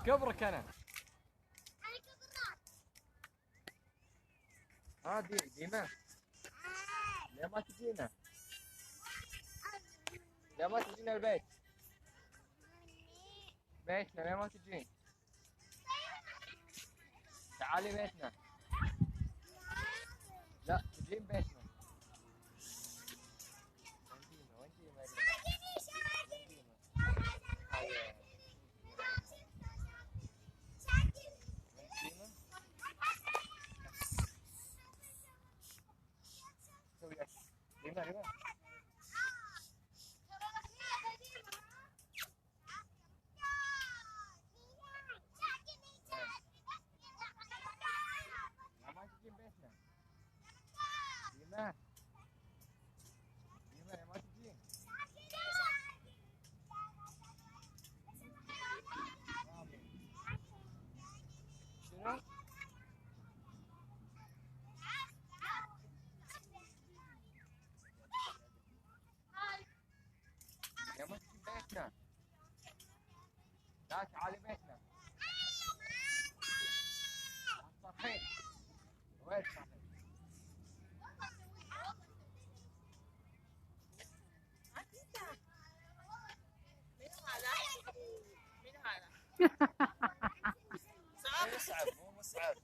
كبرك انا. ديما ليه ما تجينا؟ ليه ما تجينا البيت؟ بيتنا ليه ما تجين؟ تعالي بيتنا. لا تجين بيتنا. ديما ما تجين بيتنا. ديما ليه ما تجين؟ شنو؟ ليه ما تجين بيتنا؟ لا تعالي بيتنا. صحيح وين صحيح؟ مصعب مو مصعب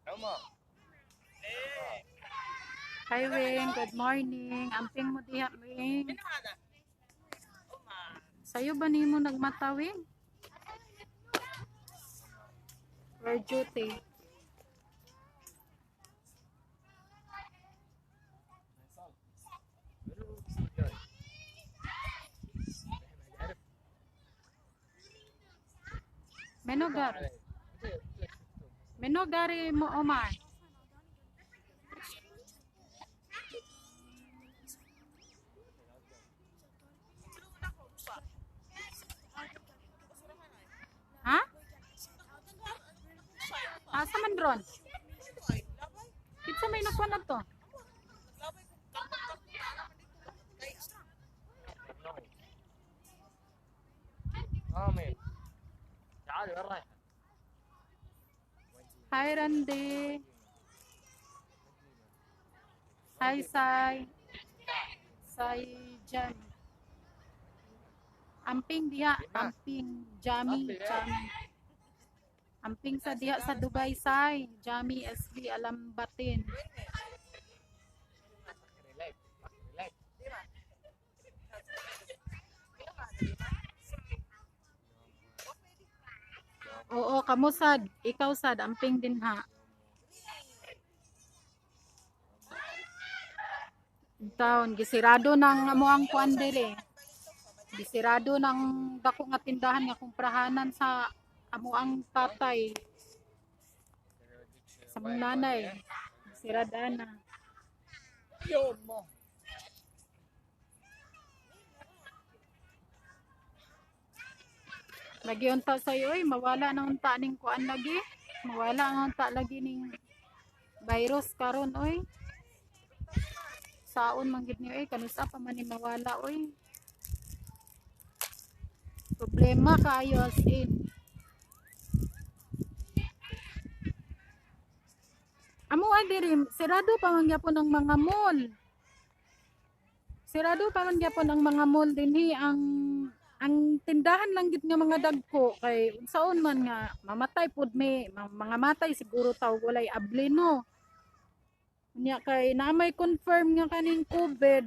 عمر. Hi Wing, good morning. Amping mo diha Wing. Sayo ba nimo nagmata Wing? For duty. Menogari mo Omar. Ha? Asa man ron? Kitsa may nakuha na to? آمين. تعالي وين رايحة؟ Hi Randy. Hi Sai. Sai Jan. Amping diha, amping Jami, Jami. Amping sa diha sa Dubai Sai, Jami SB Alambatin. ريلاكس ريلاكس. Oo, kamo sad, ikaw sad, amping din ha. Taon, gisirado ng amo ang kuan dire. Gisirado ng dako nga tindahan nga kumprahanan sa amo ang tatay. Sa mong nanay. Gisirada na. يوم Lagi unta sa'yo oy, mawala na unta ning kuan lagi. Mawala na unta lagi ning virus karon oy. Saon man gid niyo oy, kanusa pa man ni mawala oy. Problema kaayo as in. Amo diri, sirado pa man gyapon ang mga mall. Sirado pa man gyapon ang mga mall dinhi ang tindahan lang gid nga mga dagko kay unsaon man nga mamatay pud may mga matay siguro taw walay abli no. Nya kay na may confirm nga kaning COVID.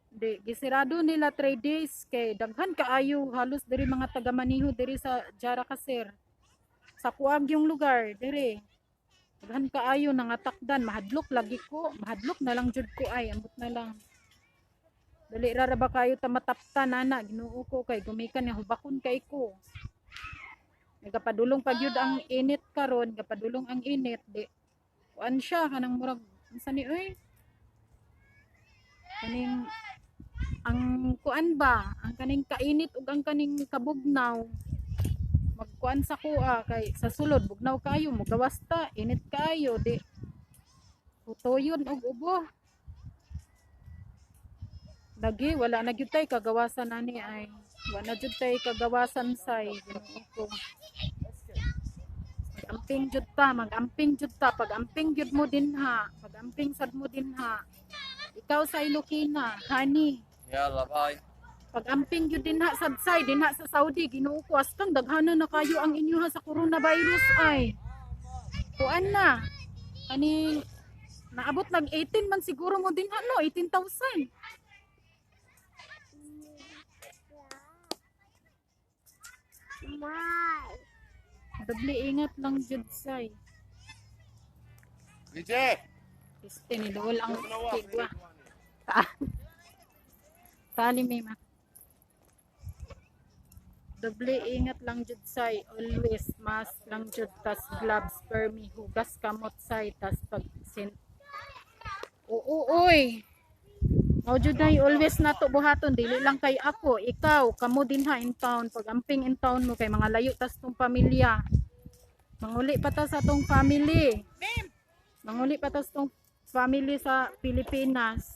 Di gisirado nila 3 days kay daghan kaayo halos diri mga taga Maniho diri sa Jara Kasir. Sa kuag yung lugar diri. Daghan kaayo nangatakdan mahadlok lagi ko, mahadlok na lang jud ko ay ambot na lang. Dali ra ba kayo ta mataptan ana Ginoo ko kay gumikan nga hubakon kay ko. Nagapadulong pa gyud ang init karon, gapadulong ang init di. Kuan siya kanang murag unsa ni oy? Kaning ang kuan ba, ang kaning kainit ug ang kaning kabugnaw. Magkuan sa kuha kay sa sulod bugnaw kayo mo gawas ta, init kayo di. Tutoyon og ubo. Lagi wala na gyud tay kagawasan ani ay. Wala na gyud tay kagawasan say Ginoo ko. Mag-amping jud ta, mag-amping jud ta, pag-amping jud mo dinha, pag-amping sad mo dinha. Ikaw sa Ilocana, honey. يلا باي. Pag-amping jud dinha sadsay, dinha sa Saudi, Ginoo ko astang daghana na kayo ang inyo sa coronavirus ay. Kuan na. Kaning naabot nag 18 man siguro mo dinha no, 18,000. Dabli ingat lang jud say. بيجي. Este ni Lol ang tigwa. Tali may ma. Doble ingat lang jud say, always mask lang jud tas gloves permi hugas kamot say tas pag uy. Mao jud nay always nato buhaton dili lang kay ako, ikaw kamo dinha in town pag amping in town mo kay mga layo tas tong pamilya. Manguli pa ta sa tong family. Manguli pa ta sa tong family sa Pilipinas.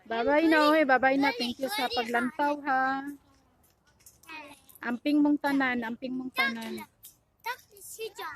Bye-bye na oy, bye-bye na. Thank you sa paglantaw ha. Amping mong tanan, amping mong tanan.